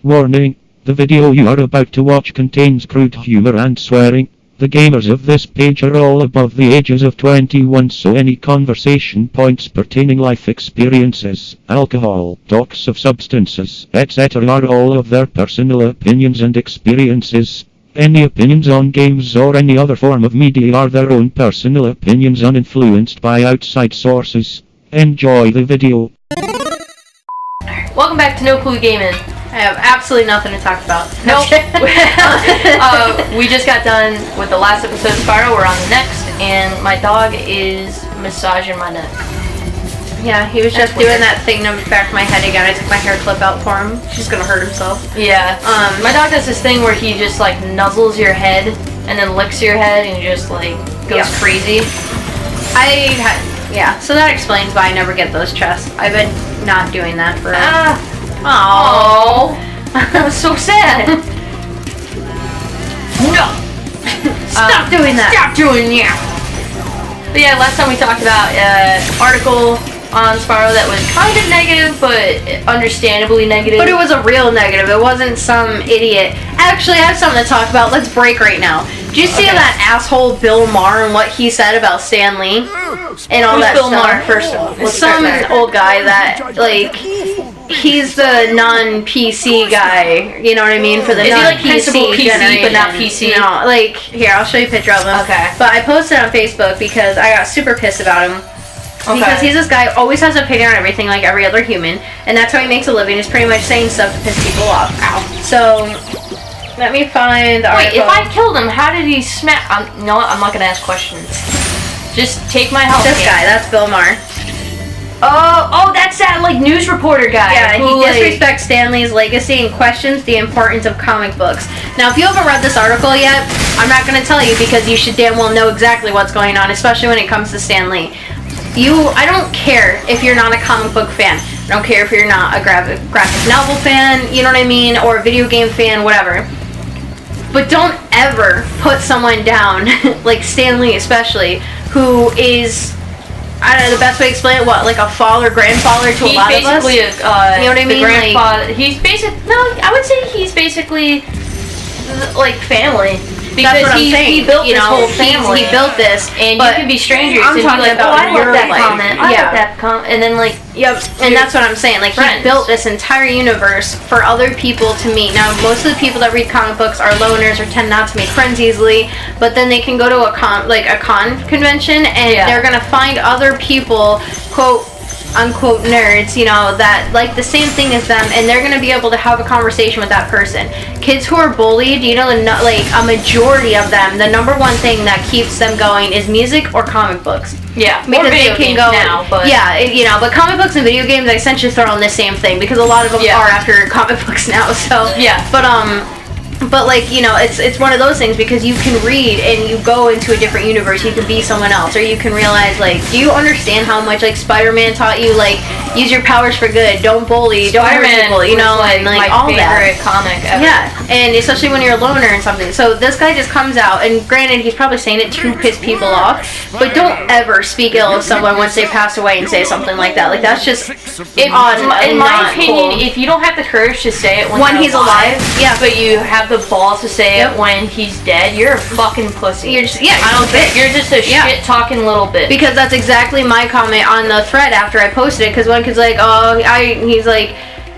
Warning, the video you are about to watch contains crude humor and swearing. The gamers of this page are all above the ages of 21, so any conversation points pertaining life experiences, alcohol, talks of substances, etc. are all of their personal opinions and experiences. Any opinions on games or any other form of media are their own personal opinions uninfluenced by outside sources. Enjoy the video. Welcome back to No Clue Gaming. I have absolutely nothing to talk about. Nope. We just got done with the last episode of Spyro. We're on the next, and my dog is massaging my neck. Yeah, he was just doing that thing in the back of my head again. I took my hair clip out for him. He's gonna hurt himself. Yeah. My dog does this thing where he just like nuzzles your head and then licks your head and just like goes crazy. Yeah, so that explains why I never get those chests. I've been not doing that for Oh, that was so sad. No! Stop doing that! Stop doing that! But yeah, last time we talked about an article on Spyro that was kind of negative, but understandably negative. But it was a real negative. It wasn't some idiot. Actually, I have something to talk about. Let's break right now. Did you see that asshole Bill Maher and what he said about Stan Lee? And all that Bill stuff? Maher, first of all? Some old guy that, like, he's the non-PC guy, you know what I mean? For the Is non-PC he like principal PC, generation. but not PC? No, like, here, I'll show you a picture of him. Okay. But I posted on Facebook because I got super pissed about him. Okay. Because he's this guy, always has an opinion on everything like every other human, and that's how he makes a living, is pretty much saying stuff to piss people off. Ow. So, let me find the article. Wait, if I killed him, how did he smack? No, I'm not gonna ask questions. Just take my health. This guy, that's Bill Maher. Oh, that's that like news reporter guy. Yeah, who, he disrespects Stan Lee's legacy and questions the importance of comic books. Now, if you haven't read this article yet, I'm not going to tell you because you should damn well know exactly what's going on, especially when it comes to Stan Lee. I don't care if you're not a comic book fan. I don't care if you're not a graphic novel fan, you know what I mean, or a video game fan, whatever. But don't ever put someone down, like Stan Lee especially, who is, I don't know, the best way to explain it, what, like a father, grandfather to a lot of us? He's basically you know what I mean? Grandfather. He's I would say he's basically like family. Because that's what I'm saying. He built this whole family. He built this, and you can be strangers. I'm and talking be like, about I your love that life. comment. I love that comment. And then like, yep. And that's what I'm saying. Like friends. He built this entire universe for other people to meet. Now, most of the people that read comic books are loners or tend not to make friends easily. But then they can go to a con convention, and they're gonna find other people, quote unquote nerds, you know, that like the same thing as them, and they're gonna be able to have a conversation with that person. Kids who are bullied, you know, like a majority of them, the number one thing that keeps them going is music or comic books. Yeah, because they can go now, but you know, but comic books and video games, I essentially throw in the same thing because a lot of them are after comic books now. So but like, you know, it's one of those things because you can read and you go into a different universe. You can be someone else, or you can realize, like, do you understand how much like Spider-Man taught you, like, use your powers for good, don't bully, don't hurt people, you know, and like all that. My favorite comic ever. Yeah, and especially when you're a loner and something. So this guy just comes out, and granted, he's probably saying it to piss people off, but don't ever speak ill of someone once they pass away and say something like that. Like, that's just in my opinion, if you don't have the courage to say it when he's alive, but you have the balls to say it when he's dead, you're a fucking pussy. You're just, I don't think you're just a shit talking little bitch. Because that's exactly my comment on the thread after I posted it. Because one kid's like, he's like,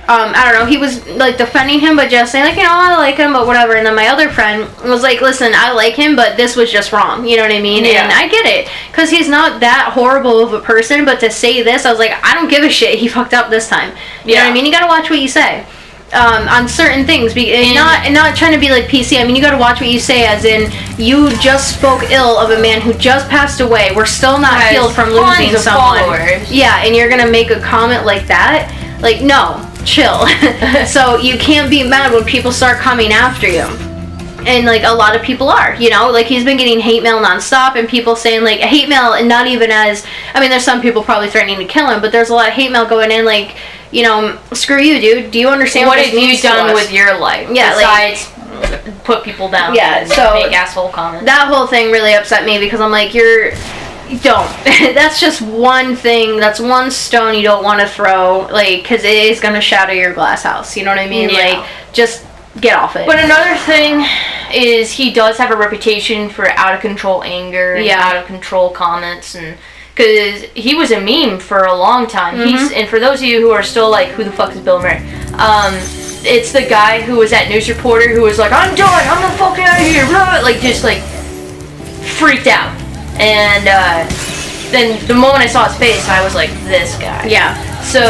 I don't know, he was like defending him, but just saying like, you know, I like him, but whatever. And then my other friend was like, listen, I like him, but this was just wrong. You know what I mean? Yeah. And I get it, because he's not that horrible of a person. But to say this, I was like, I don't give a shit. He fucked up this time. You know what I mean? You gotta watch what you say. On certain things, and not trying to be like PC. I mean, you got to watch what you say, as in you just spoke ill of a man who just passed away. We're still not healed from losing someone. Followers. Yeah, and you're gonna make a comment like that? Like, no, chill. So you can't be mad when people start coming after you. And like a lot of people are, you know, like he's been getting hate mail nonstop, and people saying like hate mail, and not even as, I mean, there's some people probably threatening to kill him, but there's a lot of hate mail going in, like, you know, screw you, dude. Do you understand what have you done with your life? Yeah, besides put people down. Yeah, so make asshole comments. That whole thing really upset me because I'm like, don't. That's just one thing. That's one stone you don't want to throw, like, because it is going to shatter your glass house. You know what I mean? Yeah. Like, just get off it. But another thing is he does have a reputation for out of control anger and out of control comments, and because he was a meme for a long time. And for those of you who are still like, who the fuck is Bill Murray? It's the guy who was that news reporter who was like, I'm done, I'm the fuck out of here, blah, like just like freaked out. And then the moment I saw his face, I was like, this guy. Yeah. So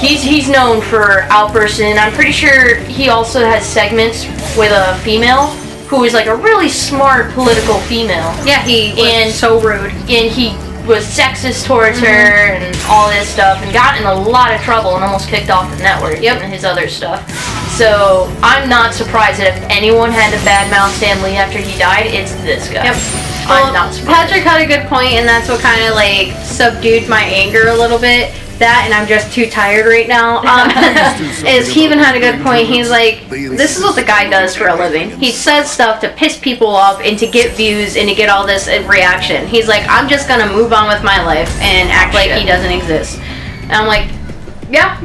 he's known for outbursts, and I'm pretty sure he also has segments with a female who is like a really smart political female. Yeah, he was so rude. And he was sexist towards her and all this stuff, and got in a lot of trouble and almost kicked off the network and his other stuff. So I'm not surprised that if anyone had to badmouth Stan Lee after he died, it's this guy. Yep. I'm not surprised. Patrick had a good point, and that's what kind of like subdued my anger a little bit. That, and I'm just too tired right now. Is he even had a good point? He's like, this is what the guy does for a living. He says stuff to piss people off and to get views and to get all this reaction. He's like, I'm just gonna move on with my life and act like he doesn't exist. And I'm like, yeah,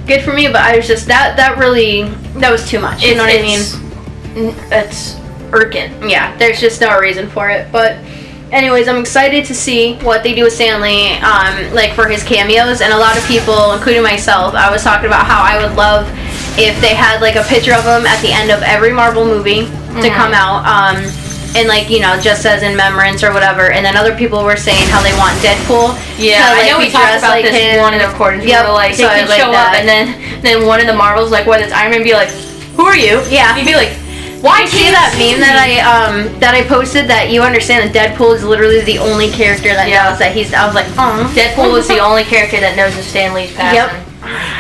good for me. But I was just that was too much. You know what I mean? It's irking. Yeah, there's just no reason for it. But anyways, I'm excited to see what they do with Stanley, like for his cameos, and a lot of people, including myself, I was talking about how I would love if they had like a picture of him at the end of every Marvel movie to come out, and like, you know, just as in remembrance or whatever. And then other people were saying how they want Deadpool. Yeah, to, like, I know we talked about like this in one of the recordings. Yep, We were like, so they could like show up, and then one of the Marvels, like whether it's Iron Man, be like, who are you? Yeah. You'd be like, why see that meme that I posted that you understand that Deadpool is literally the only character that knows that he's. I was like, Deadpool is the only character that knows of Stan Lee's passing. Yep.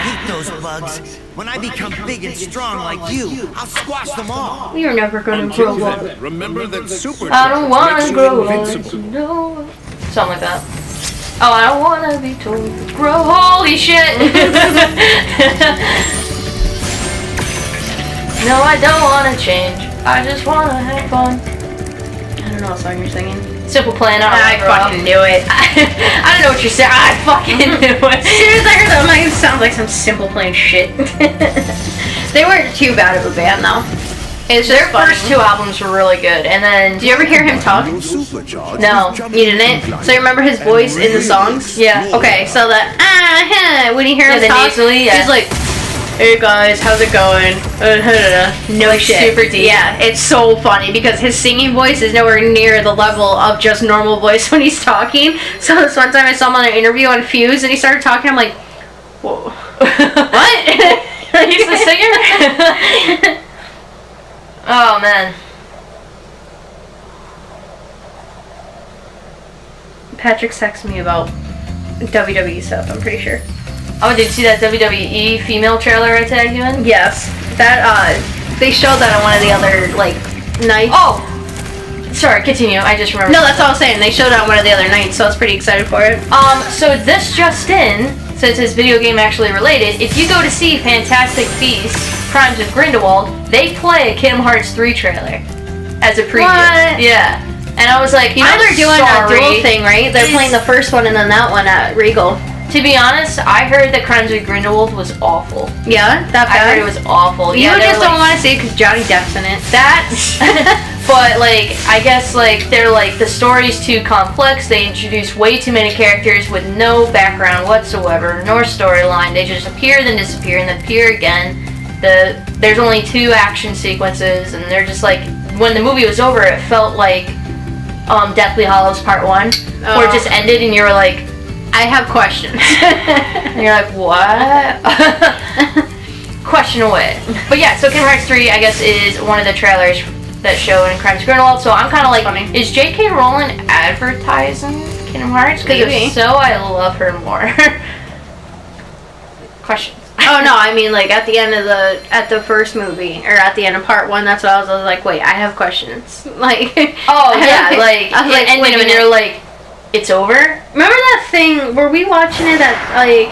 Eat those bugs. When I become big and strong like you, I'll squash them all. You're never gonna grow up. Remember that super I don't want to grow up. invincible. No. Something like that. Oh, I don't want to be told to grow. Holy shit. No, I don't want to change. I just want to have fun. I don't know what song you're singing. Simple Plan. I fucking knew it. I don't know what you're saying. I fucking knew it. As soon as I heard that, I'm like, it sounds like some Simple Plan shit. They weren't too bad of a band though. It's just Their first two albums were really good, and then Did you ever hear him talk? No, You didn't? So you remember his voice in the songs? Yeah. Okay, so that when you hear him the talk, nasally, he's like, hey guys, how's it going? No Like, shit. super deep. Yeah, it's so funny because his singing voice is nowhere near the level of just normal voice when he's talking. So this one time I saw him on an interview on Fuse and he started talking. I'm like, whoa, what? He's the singer? Oh man. Patrick texted me about WWE stuff, I'm pretty sure. Oh, did you see that WWE female trailer I tagged you in? Yes. That, they showed that on one of the other, like, nights. Oh! Sorry, continue. I just remembered. No, that's all I was saying. They showed it on one of the other nights, so I was pretty excited for it. So this just in, since it's video game actually related, if you go to see Fantastic Beasts, Crimes of Grindelwald, they play a Kingdom Hearts 3 trailer as a preview. What? Yeah. And I was like, You know they're doing a dual thing, right? They're Please. playing the first one and then that one at Regal. To be honest, I heard that Crimes of Grindelwald was awful. Yeah? That I bad? heard it was awful. You Yeah, just they're don't like, want to see it because Johnny Depp's in it. That's... But, like, I guess, like, they're like, the story's too complex. They introduce way too many characters with no background whatsoever, nor storyline. They just appear, then disappear, and then appear again. There's only 2 action sequences, and they're just like, when the movie was over, it felt like Deathly Hallows Part 1, where it just ended, and you were like, I have questions. and you're like, what? Question away. But yeah, so Kingdom Hearts 3, I guess, is one of the trailers that show in Crimes of Grindelwald, so I'm kind of like, Funny. is J.K. Rowling advertising Kingdom Hearts? Because Maybe. if so, I love her more. Questions. Oh no, I mean like at the end of the first movie or at the end of part 1, that's what I was like, wait, I have questions. Like, Oh yeah, like, I was like, and wait a then minute. you're like, it's over? Remember that thing? Were we watching it at like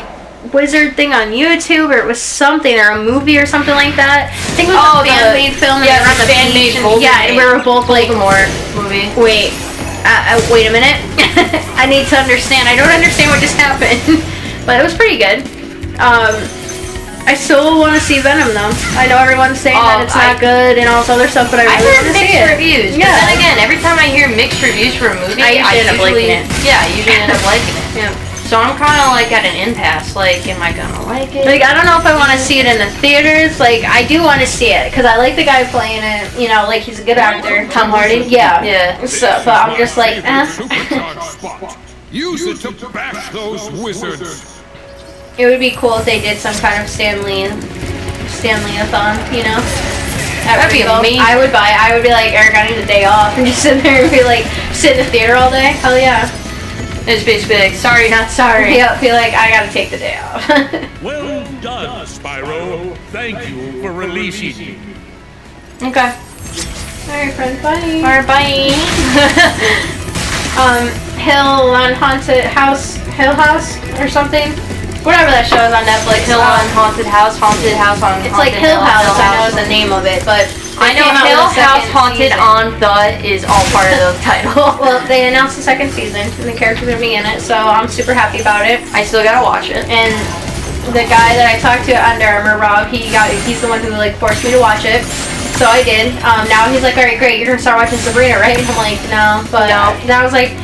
Wizard thing on YouTube, or it was something, or a movie or something like that? I think it was a fan-made film. And yeah, they were on the fan-made beach and- Voldemort. Yeah, and we were both like, Voldemort movie. wait a minute. I need to understand. I don't understand what just happened. But it was pretty good. I still want to see Venom though. I know everyone's saying that it's not good and all this other stuff, but I really want to see it. I've heard mixed reviews, but then again, every time I hear mixed reviews for a movie, I usually end up liking it. Yeah, I usually end up liking it. Yeah. So I'm kind of like at an impasse. Like, am I gonna like it? Like, I don't know if I want to see it in the theaters. Like, I do want to see it because I like the guy playing it. You know, like he's a good actor. Tom Hardy. Yeah. Yeah. So, but I'm just like, Use it to bash those wizards. It would be cool if they did some kind of Stanley-a-thon, you know? That'd be amazing. I would buy. I would be like, Eric, I need a day off, and just sit there and be like, sit in the theater all day. Hell yeah. It's basically like, sorry, not sorry. Yeah, feel like I gotta take the day off. Well done, Spyro. Thank you for releasing me. Okay. Alright, friend, bye. Alright, bye. Hill on Haunted House, Hill House or something. Whatever that show is on Netflix. Hill on Haunted House on. It's like Hill House. I know is the name of it, but I know Hill House Haunted on the is all part of the title. Well, they announced the second season, and the characters are gonna be in it, so I'm super happy about it. I still gotta watch it. And the guy that I talked to at Under Armour, Rob, he's the one who like forced me to watch it. So I did. Now he's like, all right, great, you're gonna start watching Sabrina, right? And I'm like, no, but no. And I was like,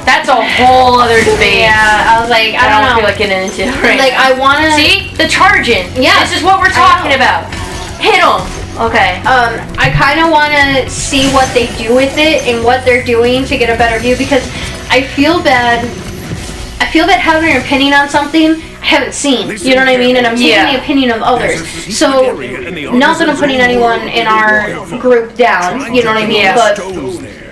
that's a whole other debate. Yeah, I was like, I don't know. feel like getting into it right like now. I wanna see the charging. Yeah, this is what we're talking about. Hit them. Okay. I kind of want to see what they do with it and what they're doing to get a better view because I feel bad. I feel bad having an opinion on something I haven't seen. You know what I mean? And I'm taking the opinion of others. So, not that I'm putting anyone in our group down. You know what I mean? But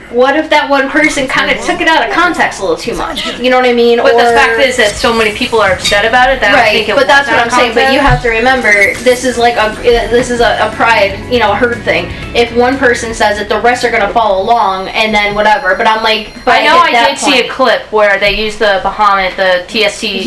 what if that one person kind of took it out of context a little too much? You know what I mean? But the fact is that so many people are upset about it that I think it but that's was what I'm saying. But you have to remember, this is like a pride, you know, a herd thing. If one person says it, the rest are gonna follow along, and then whatever. But I'm like, but I know I did see a clip where they used the Bahamut, the TSC,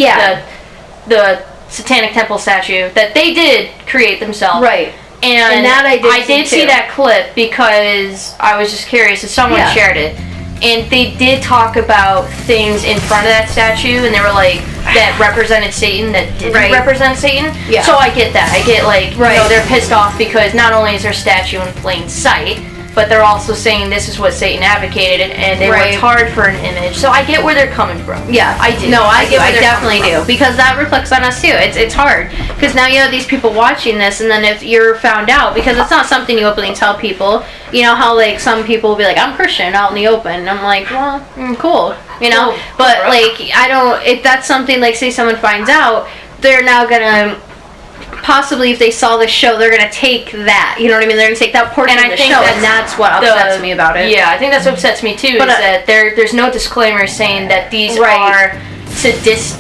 the Satanic Temple statue that they did create themselves. Right. And that I did see that clip because I was just curious if someone shared it. And they did talk about things in front of that statue, and they were like, that represented Satan, that didn't represent Satan. Yeah. So I get that. I get like, you know, they're pissed off because not only is their statue in plain sight, but they're also saying this is what Satan advocated, and they worked hard for an image. So I get where they're coming from. Yeah, I do. No, I definitely do, because that reflects on us too. It's hard because now you have these people watching this, and then if you're found out, because it's not something you openly tell people. You know how like some people will be like, I'm Christian out in the open, and I'm like, well, cool, you know. But like I don't. If that's something like say someone finds out, they're now gonna. Possibly, if they saw the show, they're gonna take that. You know what I mean? They're gonna take that portion of the show, and that's what upsets me about it. Yeah, I think that's what upsets me too. But is that there's no disclaimer saying that these are sadist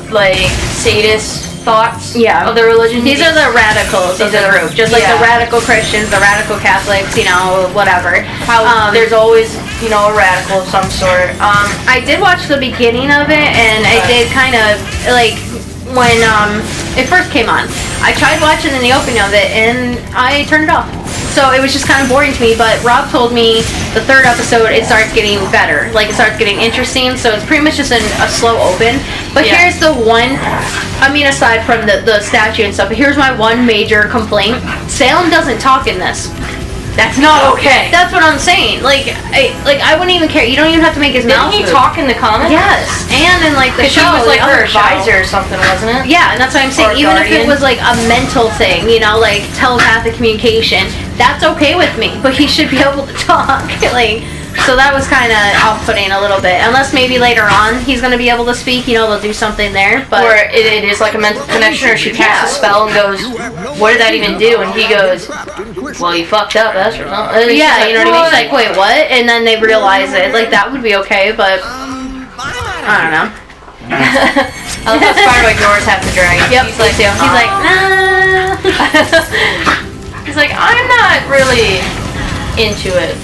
thoughts of the religion. These are the radicals of the group, just like the radical Christians, the radical Catholics, you know, whatever. There's always, you know, a radical of some sort. I did watch the beginning of it, and I did kind of like. When it first came on, I tried watching in the opening of it and I turned it off. So it was just kind of boring to me, but Rob told me the third episode it starts getting better. Like it starts getting interesting, so it's pretty much just a slow open. But here's the one, I mean aside from the statue and stuff, but here's my one major complaint. Salem doesn't talk in this. That's not okay. That's what I'm saying. Like I wouldn't even care. You don't even have to make his mouth move. Didn't he talk in the comics? Yes, and in like the show, he was like her advisor or something, wasn't it? Yeah, and that's what I'm saying. Even if it was like a mental thing, you know, like telepathic communication, that's okay with me. But he should be able to talk. Like, so that was kind of off-putting a little bit. Unless maybe later on he's going to be able to speak. You know, they'll do something there. But or it is like a mental connection, or she casts a spell and goes, "What did that even do?" And he goes, "Well, you fucked up, that's or something." Yeah, you know what I mean? She's like, "Wait, what?" And then they realize it. Like that would be okay, but I don't know. I love how Spyro ignores half the dragon. Yep, he's like, nah. He's like, I'm not really into it.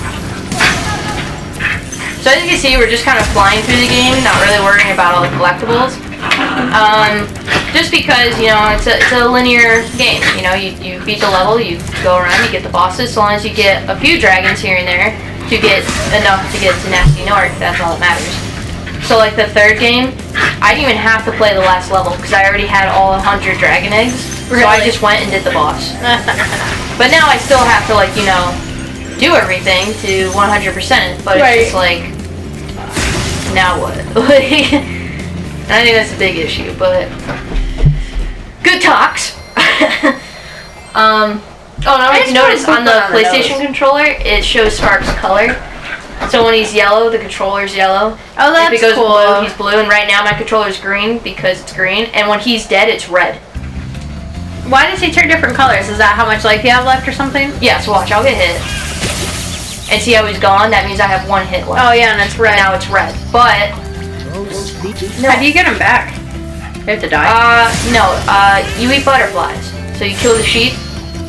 So as you can see, we're just kind of flying through the game, not really worrying about all the collectibles. Just because, you know, it's a linear game. You know, you beat the level, you go around, you get the bosses. So long as you get a few dragons here and there to get enough to get to Nasty North, that's all that matters. So like the third game, I didn't even have to play the last level because I already had all 100 dragon eggs. So I just went and did the boss. But now I still have to, like, you know, do everything to 100%, but it's just like, now what? And I think that's a big issue, but good talks. Oh, now I notice on the PlayStation controller, it shows Spark's color. So when he's yellow, the controller's yellow. Oh, that's if it goes cool. blue, he's blue. And right now my controller's green because it's green. And when he's dead, it's red. Why does he turn different colors? Is that how much life you have left or something? Yeah, so watch, I'll get hit. And see how he's gone? That means I have one hit left. Oh yeah, and it's red. And now it's red. But How do you get him back? You have to die? no, you eat butterflies. So you kill the sheep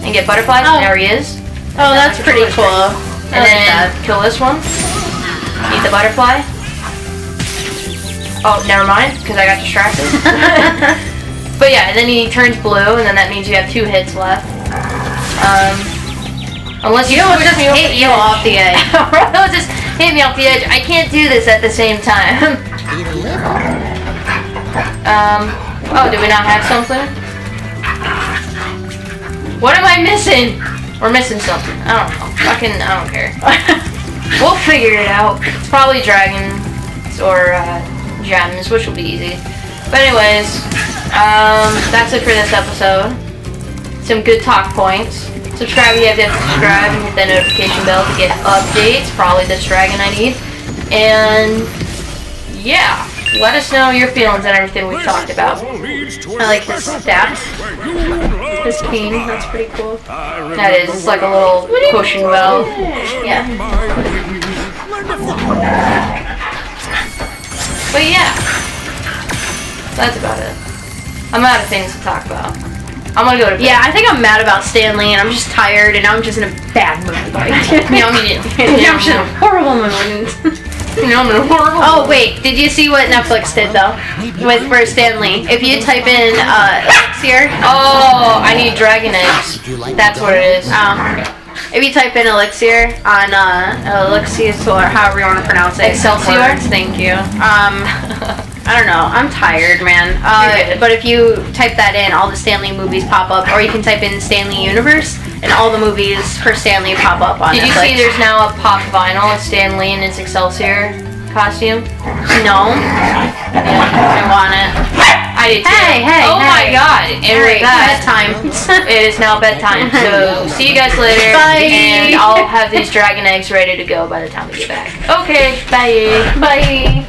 and get butterflies, and there he is. Oh, that's pretty cool. And then kill this one. Eat the butterfly. Oh, never mind, because I got distracted. But yeah, and then he turns blue, and then that means you have 2 hits left. Unless you just hit you off the edge. He'll just hit me off the edge. I can't do this at the same time. Oh, do we not have something? What am I missing? We're missing something. I don't know. I don't care. We'll figure it out. It's probably dragons or gems, which will be easy. But anyways, that's it for this episode. Some good talk points. Subscribe if you have to subscribe and hit that notification bell to get updates. Probably this dragon I need. And yeah, let us know your feelings on everything we've talked about. I like his stats. His cane, that's pretty cool. That is, it's like a little pushing valve. Yeah. But yeah, that's about it. I'm out of things to talk about. I'm gonna go to bed. Yeah, I think I'm mad about Stanley, and I'm just tired, and I'm just in a bad mood. I'm just in a horrible mood. Oh wait, did you see what Netflix did though? For Stanley, if you type in elixir. Oh, I need dragon eggs. That's what it is. If you type in elixir on elixir or however you want to pronounce it. Excelsior. Thank you. I don't know. I'm tired, man. But if you type that in, all the Stanley movies pop up, or you can type in Stanley Universe, and all the movies for Stanley pop up on Netflix. Did you see there's now a pop vinyl of Stan Lee in his Excelsior costume? No. Yeah, I want it. I did too. Hey, oh my god. And with that, bedtime. It is now bedtime. So see you guys later. Bye. And I'll have these dragon eggs ready to go by the time we get back. Okay, bye. Bye.